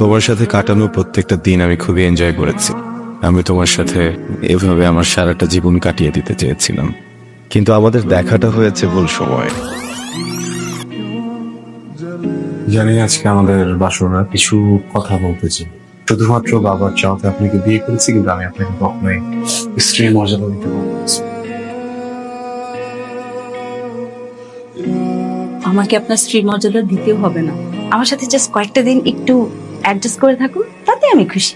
তোমার সাথে কাটানো প্রত্যেকটা দিন আমি খুবই এনজয় করেছি। আমি তোমার সাথে এভাবে আমার সারাটা জীবন কাটিয়ে দিতে চেয়েছিলাম, কিন্তু আমাদের দেখাটা হয়েছে ভুল সময়। জানি আজকে আমাদের বাসরা কিছু কথা বলতেছি, শুধুমাত্র বাবার চাওতে আপনাকে বিয়ে করেছি, কিন্তু আমি আপনাকে কখনোই স্ত্রীর মর্যাদা দিতে পারবো না। আমাকে আপনার স্ত্রীর মর্যাদা দিতেও হবে না। আমার সাথে জাস্ট কয়েকটা দিন একটু অ্যাডজাস্ট করে থাকুন, তাতে আমি খুশি।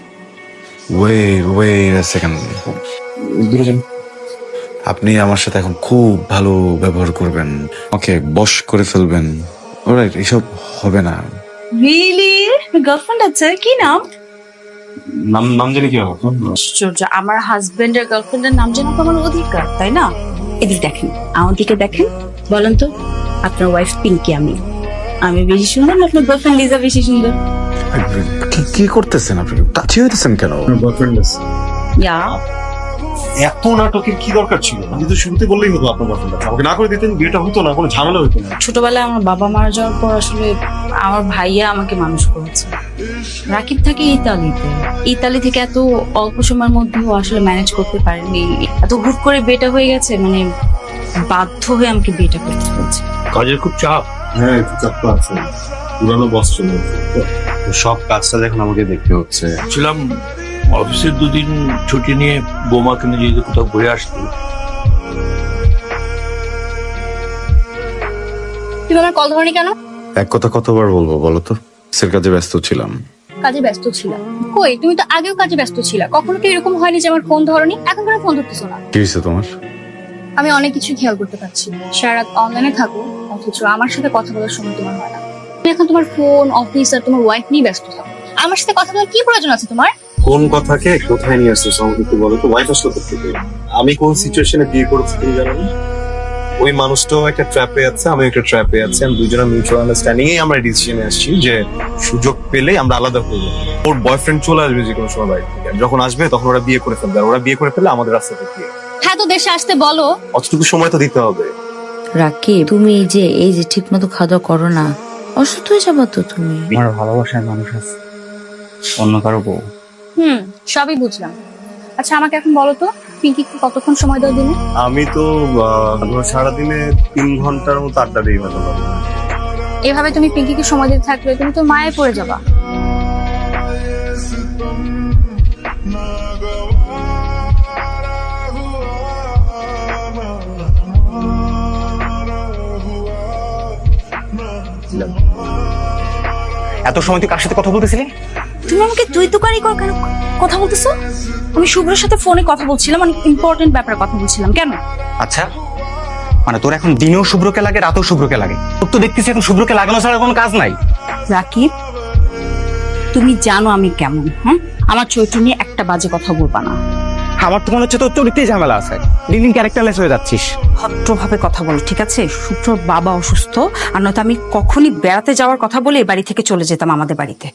Wait a second. দূরে যান। আপনি আমার সাথে এখন খুব ভালো ব্যবহার করবেন, ওকে বশ করে ফেলবেন। অলরাইট, এসব হবে না। রিয়েলি? গার্লফ্রেন্ড আছে? কি নাম? নাম জানি কি হবে? আশ্চর্য, আমার হাজবেন্ডের গার্লফ্রেন্ডের নাম জানা তো আমার অধিকার, তাই না? এদিকে দেখেন, আমার দিকে দেখেন, বলেন তো আপনার ওয়াইফ পিঙ্কি আমি বেশি সুন্দর না আপনার গার্লফ্রেন্ড লিজা বেশি সুন্দর? কি করতেছেন আপনি? টাচি হইতেছেন কেন? ইয়া, এত নাটকের কি দরকার ছিল? আমি তো শুরুতে বললেই হতো আপনার বয়ফ্রেন্ড আছে, আমাকে না করে দিতেন, বিয়েটা হতো না, কোনো ঝামেলা হতো না। ছোটবেলায় আমার বাবা মারা যাওয়ার পর আসলে আমার ভাইয়া আমাকে মানুষ করেছে। রাকিব থাকে ইতালি থেকে এত অল্প সময়ের মধ্যেও আসলে ম্যানেজ করতে পারেনি, এত হুট করে বিয়েটা হয়ে গেছে, মানে বাধ্য হয়ে আমাকে বিয়েটা করতে হয়েছে। কাজের খুব চাপ। হ্যাঁ, একটু চাপ তো আছে, পুরানো বস চলে গেছে তো। সব কাজটা এখন আমাকে দেখতে হচ্ছে। ছিলাম অফিসের দুদিন ছুটি নিয়ে বৌমাকে নিয়ে যদি কোথাও ঘুরে আসতো। তুমি আমার কল ধরনি কেন? এক কথা কতবার বলবো বলো তো? সের কাজে ব্যস্ত ছিলাম। কাজে ব্যস্ত ছিলাম? কই, তুমি তো আগেও কাজে ব্যস্ত ছিলা, কখনো কি এরকম হয়নি যে আমার ফোন ধরনি? এখন কেন ফোন ধরতেছো না? কি হয়েছে তোমার? আমি অনেক কিছু খেয়াল করতে পারছি, সারা রাত অনলাইনে থাকো অথচ আমার সাথে কথা বলার সময় তোমার হয় না। তুমি এখন তোমার ফোন, অফিস আর তোমার ওয়াইফ নিয়ে ব্যস্ত থাকো। আমার সাথে কথা বলার কি প্রয়োজন আছে তোমার? কোন কথাকে কোথায় নিয়ে আসছো আমাকে একটু বলো তো। ওয়াইফ আসলো থেকে আমি কোন সিচুয়েশনে বিয়ে করেছি তুমি জানো না? ওই মানুষটাও একটা ট্র্যাপে আছে, আমি একটা ট্র্যাপে আছি, আমি দুজনের মিউচুয়াল আন্ডারস্ট্যান্ডিং এই আমরা ডিসিশনে আসছি যে সুযোগ পেলে আমরা আলাদা হয়ে যাবো। ওর বয়ফ্রেন্ড চলে আসবে যে কোনো সময় বাড়ি থেকে, যখন আসবে তখন ওরা বিয়ে করে ফেলবে, আর ওরা বিয়ে করে ফেললে আমাদের রাস্তা থেকে হ্যাঁ, তো দেশে আসতে বলো। অতটুকু সময় তো দিতে হবে। রাকিব, তুমি এই যে ঠিক মতো খাওয়া দাওয়া করো না, অসুস্থ হয়ে যাবো তো তুমি। আমার ভালোবাসার মানুষ আছে, অন্য কারো বউ। সবই বুঝলাম। আচ্ছা, আমাকে এখন বলো তো, পিঙ্কি কতক্ষণ সময় দাও দিনে? আমি তো সারাদিনে 3 ঘন্টার মতো আড্ডা দিই হয়তো। এভাবে তুমি পিঙ্কিকে সময় দিতে থাকলে তুমি তো মায়ে পড়ে যাবা। এত সময় তুই কার সাথে কথা বলতেছিলি? তুমি আমাকে তুই তুকারি করে কেন কথা বলতেছো? আমি শুভ্রের সাথে ফোনে কথা বলছিলাম, অনেক ইম্পর্টেন্ট ব্যাপারে কথা বলছিলাম। কেন? আচ্ছা, মানে তোর এখন দিনেও শুভ্রকে লাগে, রাতেও শুভ্রকে লাগে। তোর তো দেখতেছি এখন শুভ্রকে লাগানো ছাড়া কোনো কাজ নাই। রাকিব, তুমি জানো আমি কেমন, হ্যাঁ? আমার চরিত্র নিয়ে একটা বাজে কথা বলবা না। আমার তো মনে হচ্ছে তোর চরিত্রেই ঝামেলা আছে, দিন দিন ক্যারেক্টারলেস হয়ে যাচ্ছিস। ভদ্রভাবে কথা বলো, ঠিক আছে? শুভ্রর বাবা অসুস্থ, আর নয়তো আমি কখনই বেড়াতে যাওয়ার কথা বলে এই বাড়ি থেকে চলে যেতাম আমাদের বাড়িতে।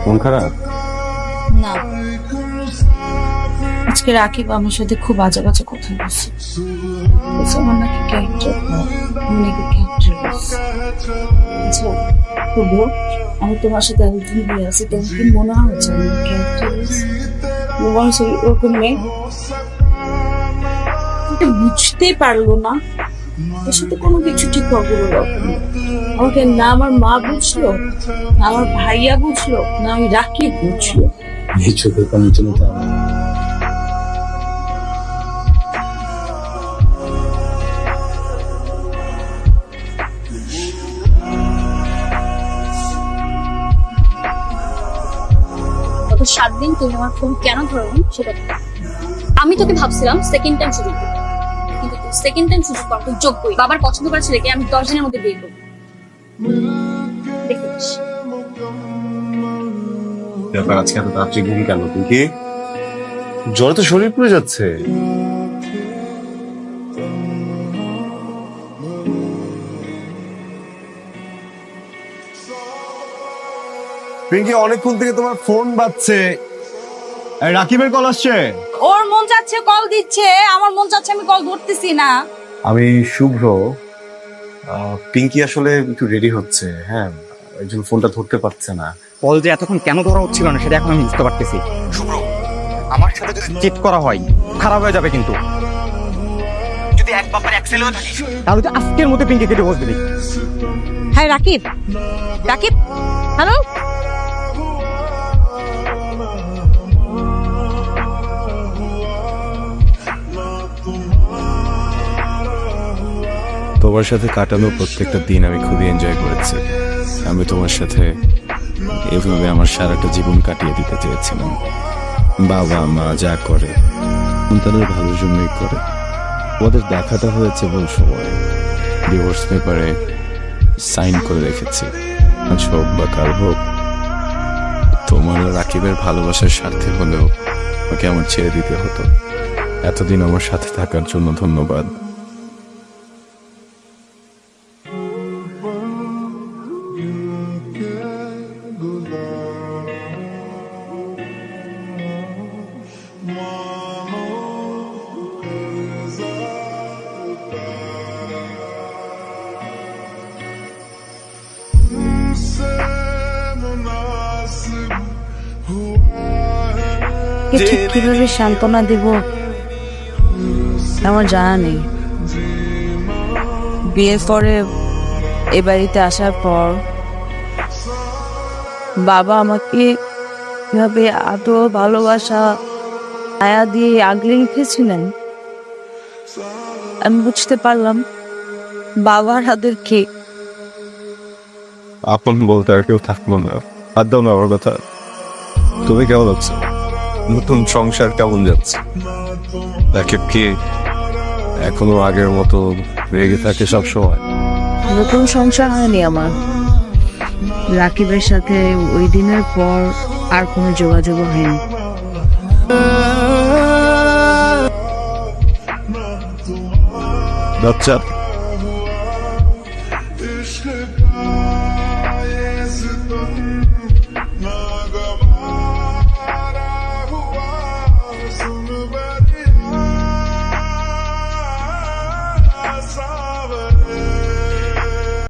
মন খারাপ? না, আজকে রাকিব আমার সাথে খুব বাজে বাজে কথা বলছে। আমার নাকি ক্যারেক্টার, নাকি ক্যারেক্টারলেস। আচ্ছা শুভ, আমি তোমার সাথে একদিন বিয়ে আছে, তোমার কি মনে হচ্ছে আমি ক্যারেক্টারলেস? ওরকম মেয়ে বুঝতেই পারলো না, এর সাথে কোনো কিছু ঠিক হবে না। আমাকে না আমার মা বুঝলো, না আমার ভাইয়া বুঝলো, না আমি রাকিব বুঝলো। এই চোখের পানি চলে তো গত 7 দিন তুমি আমার ফোন কেন ধরনি সেটা বলো। আমি তোকে ভাবছিলাম সেকেন্ড টাইম সুযোগ দিতে, কিন্তু সেকেন্ড টাইম সুযোগ পাওয়ার তো যোগ্যই। বাবার পছন্দ করা ছেলেকে আমি 10 দিনের মধ্যে বিয়ে করবো, দেখিস। ব্যাপার আজকে এত তাড়াতাড়ি ঘুম কেন? তুই কি জ্বরে তো শরীর পুড়ে যাচ্ছে। পিঙ্কি, অনেকক্ষণ থেকে তোমার ফোন বাজছে, রাকিবের কল আসছে। ওর মন চাচ্ছে কল দিচ্ছে, আমার মন চাচ্ছে আমি কল ধরতেছি না। আমি শুভ্র। পিঙ্কি আসলে একটু রেডি হচ্ছে, হ্যাঁ একজন ফোনটা ধরতে পারছে না। কল যে এতক্ষণ কেন ধরা হচ্ছিল না সেটা এখন আমি বুঝতে পারতেছি। শুভ্র, আমার সাথে যদি চিট করা হয় খারাপ হয়ে যাবে, কিন্তু যদি এক বাপার এক ছেলেও থাকিস তাহলে তো আজকের মধ্যে পিঙ্কি কেটে বসবে দেখি। হ্যাঁ রাকিব, রাকিব, হ্যালো। তোমার সাথে কাটানো প্রত্যেকটা দিন আমি খুবই এনজয় করেছি। আমি তোমার সাথে এভাবে আমার সারাটা জীবন কাটিয়ে দিতে চেয়েছিলাম। বাবা মা যা করে সন্তানের ভালোর জন্যই করে। আমাদের দেখাটা হয়েছে ভুল সময়। ডিভোর্স পেপারে সাইন করে রেখেছি। আজ হোক বা কাল হোক, তোমার আর রাকিবের ভালোবাসার স্বার্থে হলেও ওকে আমার ছেড়ে দিতে হতো। এতদিন আমার সাথে থাকার জন্য ধন্যবাদ। ঠিক কিভাবে সান্ত্বনা দিব আমার জানা নেই। বিয়ের পরে এ বাড়িতে আসার পর বাবা আমাকে কিভাবে এত ভালোবাসা মায়া দিয়ে আগলে রেখেছিলেন, আমি বুঝতে পারলাম বাবার হাতের কে। আপন বলতে আর কেউ থাকবো না। আর দাও না আমার কথা। তুমি কেমন আছো? নতুন সংসার কেমন যাচ্ছে? রাকিব কি এখনো আগের মতো রেগে থাকে সবসময়? নতুন সংসার হয়নি আমার। রাকিবের সাথে ওই দিনের পর আর কোনো যোগাযোগ হয়নি। বাচ্চা